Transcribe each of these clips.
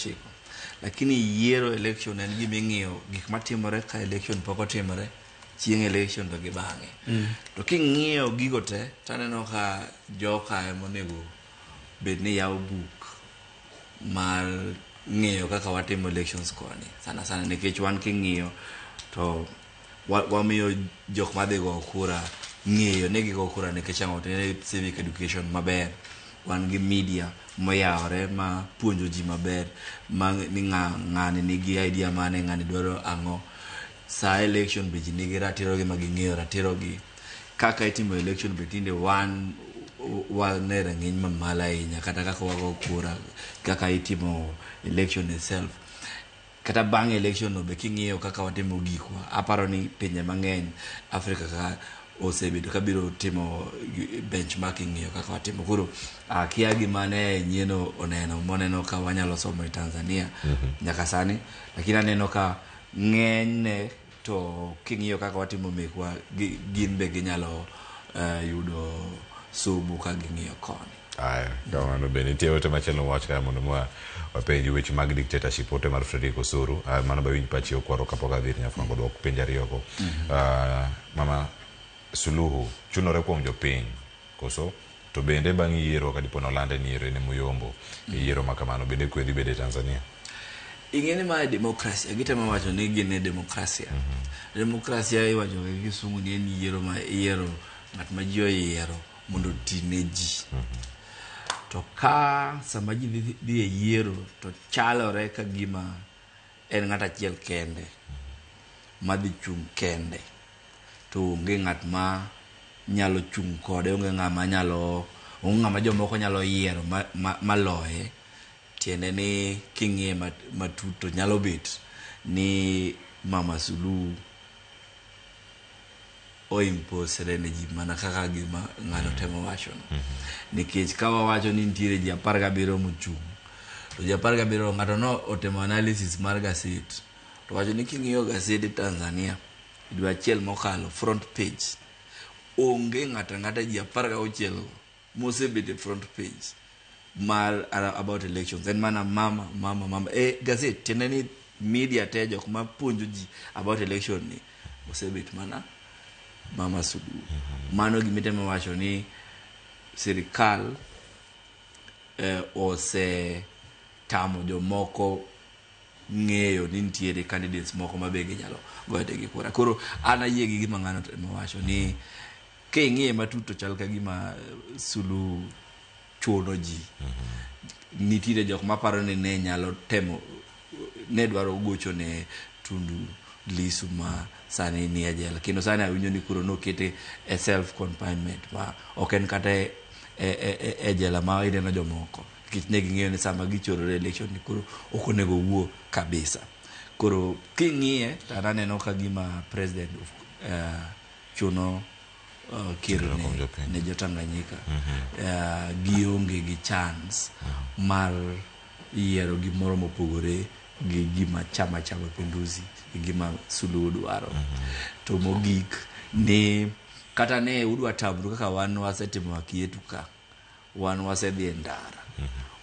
chiko. Lakini yiero election en giming'iyo gik matimore ka election poko timore chieng' election to gibange. To king'iyo gigo te taneno ka joka emonego bed ni yawo book mar ng'iyo kaka watimo elections koni sana nikech wan king'iyo to wamiyo jok madhi go kura ng'iyo ne gigo kura nikech ang'o to civic education maber. Wan gi media moyawore ma puonjo ji maber ni ng'ani nigi idea mane, ng'ani dwaro ang'o. Sa election be ji nigi ratiro gi maging'eyo ratiro gi kaka itimo election be tinde wan ne rang'iny mamalo ahinya kata kaka wago kura, kaka itimo election itself. Kata bang' election no be king'iyo kaka watimo gikwa, aparo ni pinje mang'eny Afrika ka osebedo kabiro timo benchmarking ng'iyo kaka watimo. Koro kia gimane nyieno moneno ka wanyalo somo e Tanzania nyaka sani, lakini aneno ka ng'enyne to king'iyo kaka watimo mekwa gin be ginyalo yudo somo ka ging'iyo koni. Kamano bende nitie ote machielo wach ka mondo wapenji weche mag dictatorship, ote mar Fredrick Osuru. Mano ba winj pachi okwaro kapok adhi nyafwango dwoko penjo ariyo. Mama Suluhu chunore kuom jopiny koso to bende bang' yiero kadipo nolande ni yiero ne muyombo yiero makamano bende kwedhi bede Tanzania? Ing'eni ma demokrasia gitema wacho ni gine demokrasia. Demokrasia iwacho gi Kisungu ni en yiero ma yiero ng'at ma ji oyiero mondo tine ji. To ka sama ji dhi e yiero to chalore ka gima en ng'at achiel kende madhi chung' kende, to onge ng'at ma nyalo chung' kode, onge ng'ama jomoko nyalo yiero maloye. Tiende ni king'iye matut to nyalo bet ni Mama Suluhu o impose ne ji mana kaka gima ng'ano temo wacho no. Nikech ka wawacho ni nitiere ji 17 mochung', to ji 17 ng'ato no otemo analysis mar gaset to wacho ni king'iyo gaset Tanzania dwe achiel mokalo front page onge ng'ata ji 16 mosebet e front page mar about elections. En mana mama gaset, tiende ni media te jok ma puonjo ji about election ni osebet mana Mama Suluhu. Mano gimitemo wacho ni sirikal ose tamo jomoko ng'eyo ni nitiere candidates moko ma be ginyalo goyde gi kura. Koro an ayie gi gima ng'ano temo wacho ni king'iye matut to chal ka gima Suluhu chuno ji. Nitiere jok maparo ni ne nyalo temo, ne dwaro gocho ne Tundu Lissu ma sani ni ajela. Kendo sani awinjo ni kuro nokete e self confinement ma ok en kata e jela ma ineno jomoko. Nikech ne ging'eyo ni sama gichorore election ni kuro ok onego wuo kabisa. Koro king'iye to aneno ka gima president chuno kiro ne jo-Tanganyika gionge gi chance mar yiero gimoro mopogore gi gima Chama cha Mapinduzi gi gima Suluhu dwaro. To mogik ni kata ne udwa tamru kaka wan wasetimo akietu ka, wan wasedhi e ndara,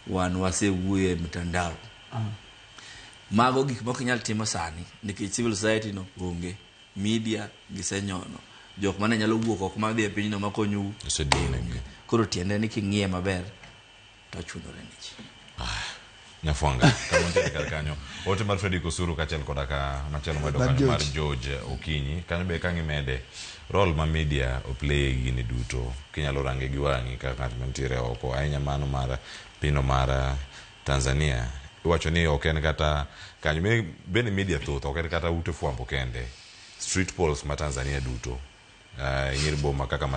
wan wasewuoyo e mtandao. Mago gik moko nyalo timo sani nikech civil society no onge, media gisenyono, jok mane nyalo wuok ok madhi e pinyno makonyo koro tiende ni king'iye maber to chunore ni ji. Nyafwanga kama ntiere kar kanyo ote mar Fredrick Osuru kachel koda ka machielo mwedo kanyo mar George Okinyi kanyo be kangi mede role ma media oplay gini duto kinyalo range gi wang'i kaka ng'at mantiere oko ahinya mano mar pino mar Tanzania. Iwacho ni ok en kata kanyo bende media thoth ok en kata ute fwambo kende, street polls ma Tanzania duto nyiri boma kaka